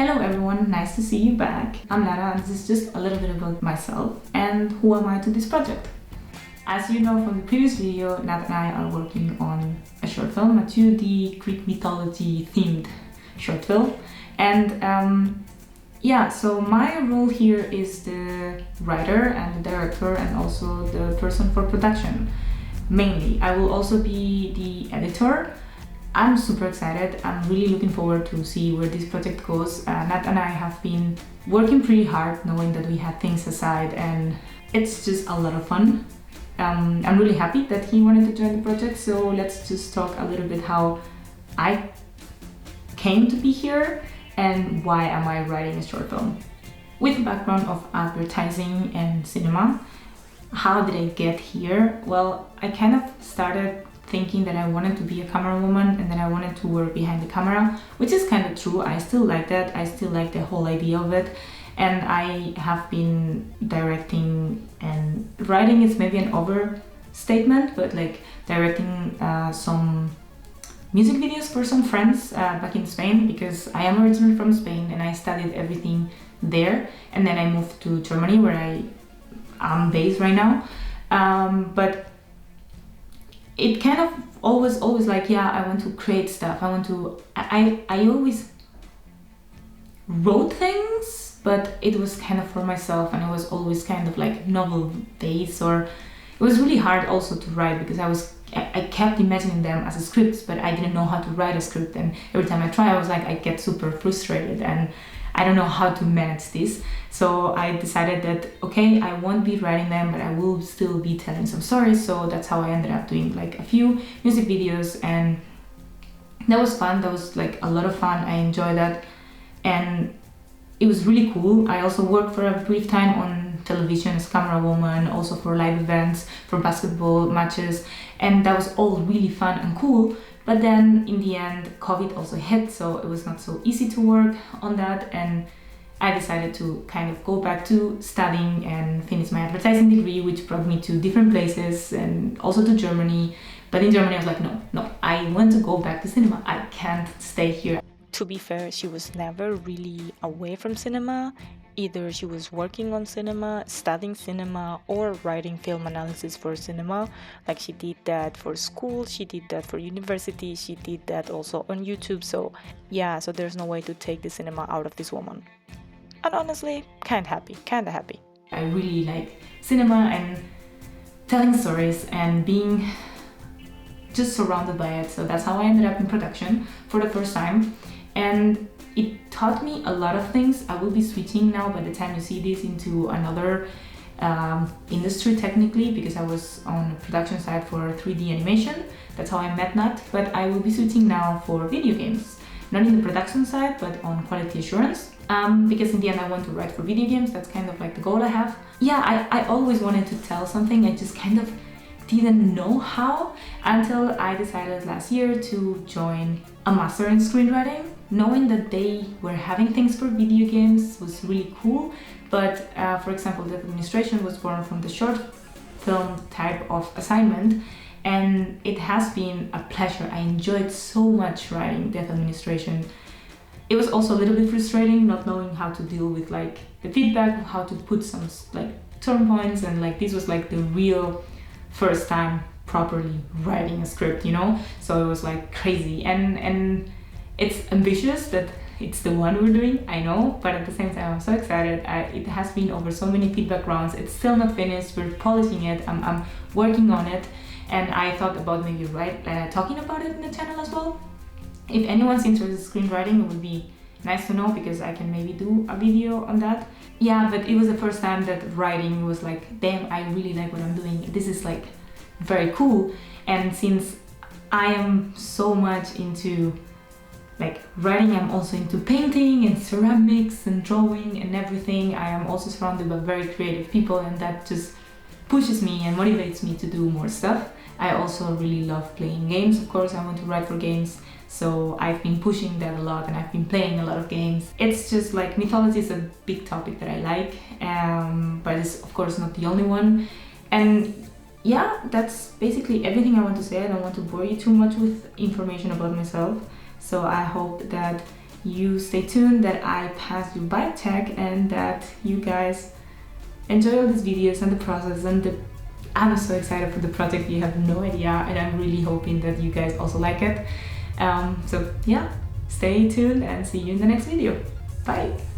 Hello everyone, nice to see you back. I'm Lara and this is just a little bit about myself and who am I to this project. As you know from the previous video, Nat and I are working on a short film, a 2D Greek mythology themed short film. And so my role here is the writer and the director and also the person for production. Mainly, I will also be the editor. I'm super excited. I'm really looking forward to see where this project goes. Nat and I have been working pretty hard knowing that we had things aside and it's just a lot of fun. I'm really happy that he wanted to join the project, so let's just talk a little bit how I came to be here and why am I writing a short film. With a background of advertising and cinema, how did I get here? Well, I kind of started thinking that I wanted to be a camera woman and that I wanted to work behind the camera, which is kind of true. I still like that. I still like the whole idea of it. And I have been directing and writing is maybe an overstatement, but like directing some music videos for some friends back in Spain, because I am originally from Spain and I studied everything there. And then I moved to Germany where I am based right now. But it kind of always like, yeah, I want to create stuff. I always wrote things, but it was kind of for myself and it was always kind of like novel based, or it was really hard also to write because I kept imagining them as scripts, but I didn't know how to write a script, and every time I try I was like, I get super frustrated and I don't know how to manage this. So I decided that, okay, I won't be writing them, but I will still be telling some stories. So that's how I ended up doing like a few music videos, and that was fun. That was like a lot of fun. I enjoyed that. And it was really cool. I also worked for a brief time on television as camera woman, also for live events, for basketball matches. And that was all really fun and cool. But then in the end, COVID also hit, so it was not so easy to work on that. And I decided to kind of go back to studying and finish my advertising degree, which brought me to different places and also to Germany. But in Germany, I was like, no, I want to go back to cinema. I can't stay here. To be fair, she was never really away from cinema. Either she was working on cinema, studying cinema, or writing film analysis for cinema. Like she did that for school, she did that for university, she did that also on YouTube. So yeah, so there's no way to take the cinema out of this woman. And honestly, kinda happy. I really like cinema and telling stories and being just surrounded by it. So that's how I ended up in production for the first time. And it taught me a lot of things. I will be switching now by the time you see this into another industry technically, because I was on the production side for 3D animation. That's how I met Nat. But I will be switching now for video games. Not in the production side, but on quality assurance. Because in the end I want to write for video games. That's kind of like the goal I have. Yeah, I always wanted to tell something. I just kind of didn't know how until I decided last year to join a master in screenwriting. Knowing that they were having things for video games was really cool, but for example, the administration was born from the short film type of assignment, and it has been a pleasure. I enjoyed so much writing death administration. It was also a little bit frustrating not knowing how to deal with like the feedback, how to put some like turn points, and like this was like the real first time properly writing a script, you know? So it was like crazy, and it's ambitious that it's the one we're doing, I know, but at the same time I'm so excited. It has been over so many feedback rounds. It's still not finished, we're polishing it, I'm working on it, and I thought about maybe talking about it in the channel as well. If anyone's interested in screenwriting, it would be nice to know, because I can maybe do a video on that. Yeah, but it was the first time that writing was like, damn, I really like what I'm doing. This is like very cool. And since I am so much into like writing, I'm also into painting and ceramics and drawing and everything. I am also surrounded by very creative people, and that just pushes me and motivates me to do more stuff. I also really love playing games. Of course, I want to write for games, so I've been pushing that a lot and I've been playing a lot of games. It's just like mythology is a big topic that I like, but it's of course not the only one. And yeah, that's basically everything I want to say. I don't want to bore you too much with information about myself. So I hope that you stay tuned, that I pass you by tech, and that you guys enjoy all these videos and the process and I'm so excited for the project, you have no idea, and I'm really hoping that you guys also like it. So yeah, stay tuned and see you in the next video. Bye!